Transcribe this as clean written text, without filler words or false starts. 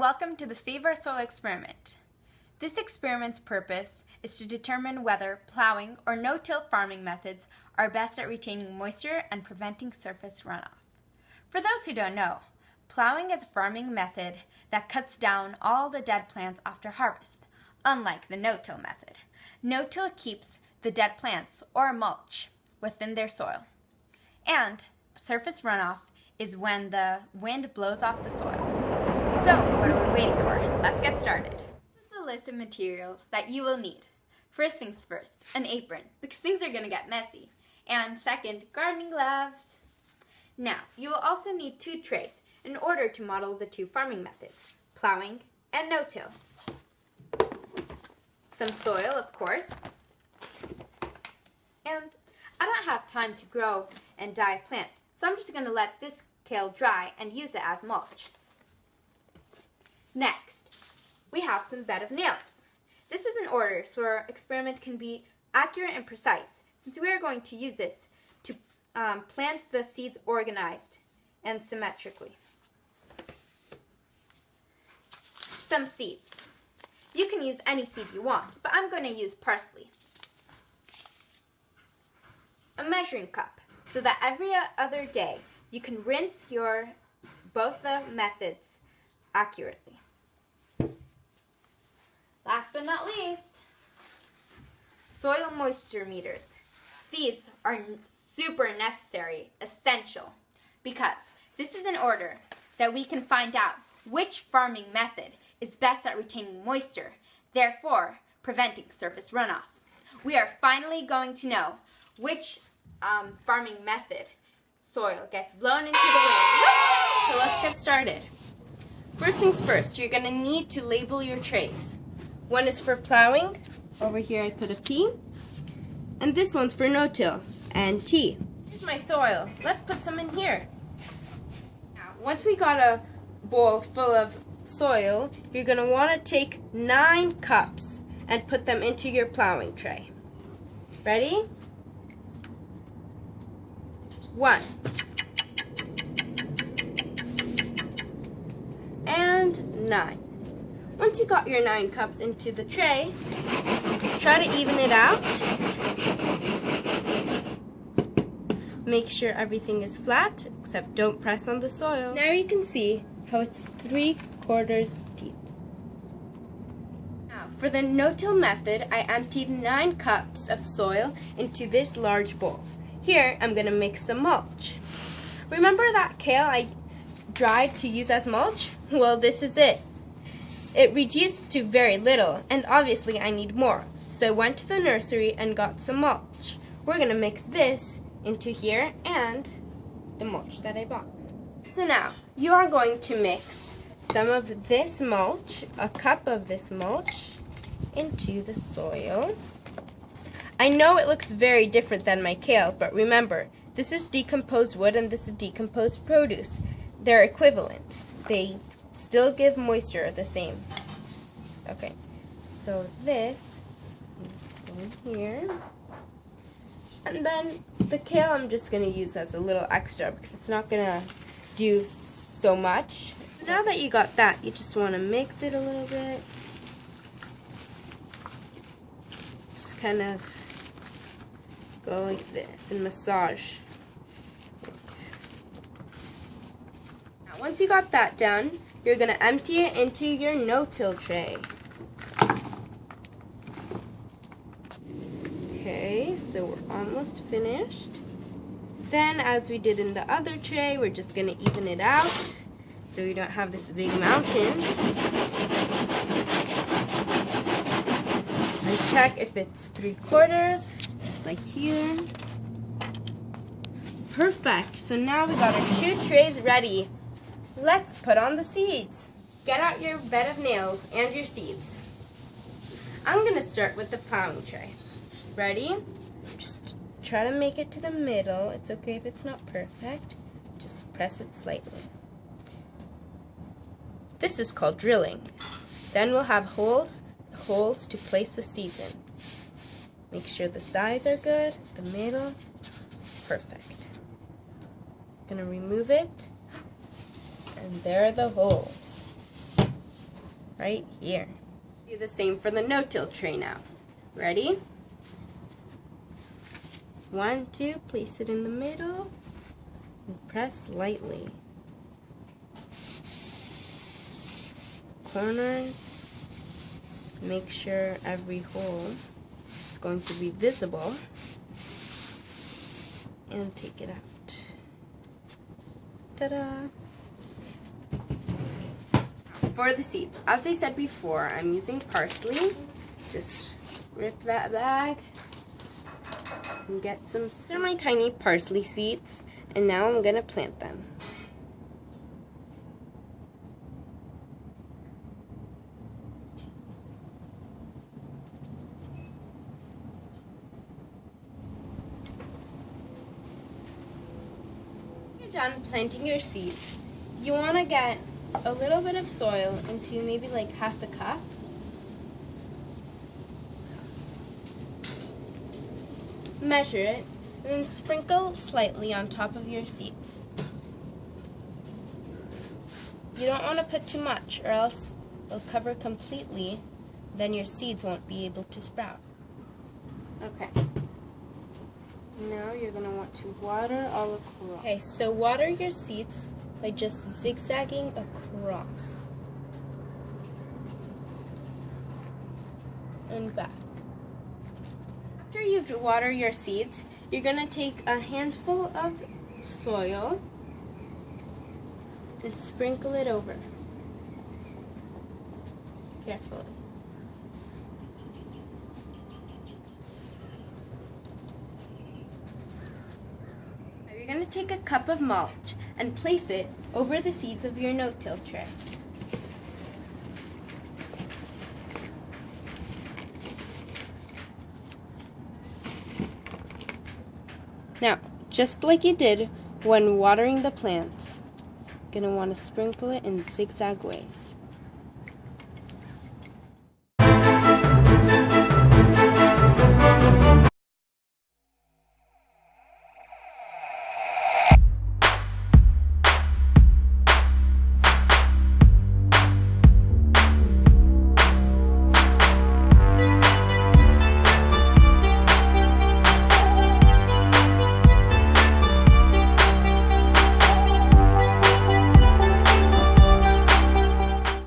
welcome to the Save Our Soil experiment. This experiment's purpose is to determine whether plowing or no-till farming methods are best at retaining moisture and preventing surface runoff. For those who don't know, plowing is a farming method that cuts down all the dead plants after harvest, unlike the no-till method. No-till keeps the dead plants, or mulch, within their soil. And surface runoff is when the wind blows off the soil. So, what are we waiting for? Let's get started. This is the list of materials that you will need. First things first, an apron, because things are going to get messy. And second, gardening gloves. Now, you will also need 2 trays in order to model the 2 farming methods, plowing and no-till. Some soil, of course. And I don't have time to grow and dye a plant, so I'm just going to let this kale dry and use it as mulch. Next, we have some bed of nails. This is in order so our experiment can be accurate and precise, since we are going to use this to plant the seeds organized and symmetrically. Some seeds. You can use any seed you want, but I'm going to use parsley. A measuring cup, so that every other day you can rinse both the methods accurately. Last but not least, soil moisture meters. These are super necessary, essential, because this is in order that we can find out which farming method is best at retaining moisture, therefore preventing surface runoff. We are finally going to know which farming method soil gets blown into the wind. So let's get started. First things first, you're going to need to label your trays. One is for plowing, over here I put a P, and this one's for no-till, and T. Here's my soil. Let's put some in here. Now, once we got a bowl full of soil, you're going to want to take 9 cups and put them into your plowing tray. Ready? 1 and 9. Once you got your 9 cups into the tray, try to even it out. Make sure everything is flat, except don't press on the soil. Now you can see how it's 3/4 deep. Now, for the no-till method, I emptied 9 cups of soil into this large bowl. Here, I'm going to mix some mulch. Remember that kale I dried to use as mulch? Well, this is it. It reduced to very little, and obviously I need more. So I went to the nursery and got some mulch. We're going to mix this into here and the mulch that I bought. So now, you are going to mix some of this mulch, a cup of this mulch, into the soil. I know it looks very different than my kale, but remember, this is decomposed wood and this is decomposed produce. They're equivalent. They still give moisture the same. Okay, so this in here. And then the kale I'm just going to use as a little extra because it's not going to do so much. So now that you got that, you just want to mix it a little bit. Just kind of go like this and massage it. Now, once you got that done, you're going to empty it into your no-till tray. Okay, so we're almost finished. Then, as we did in the other tray, we're just going to even it out so we don't have this big mountain. And check if it's 3/4. Just like here. Perfect. So now we got our 2 trays ready. Let's put on the seeds. Get out your bed of nails and your seeds. I'm going to start with the plowing tray. Ready? Just try to make it to the middle. It's okay if it's not perfect. Just press it slightly. This is called drilling. Then we'll have holes to place the seeds in. Make sure the sides are good, the middle, perfect. Gonna remove it, and there are the holes. right here. Do the same for the no-till tray now. Ready? 1, 2, place it in the middle and press lightly. Corners, make sure every hole is going to be visible, and take it out. Ta-da! For the seeds, as I said before, I'm using parsley. Just rip that bag and get some. These are my tiny parsley seeds, and now I'm going to plant them. When you're done planting your seeds, you want to get a little bit of soil into maybe like half a cup. Measure it, and then sprinkle slightly on top of your seeds. You don't want to put too much, or else it'll cover completely, then your seeds won't be able to sprout. Okay. Now you're going to want to water all across. Okay, so water your seeds by just zigzagging across and back. After you've watered your seeds, you're going to take a handful of soil and sprinkle it over carefully. You're going to take a cup of mulch and place it over the seeds of your no-till tray. Now, just like you did when watering the plants, you're going to want to sprinkle it in zigzag ways.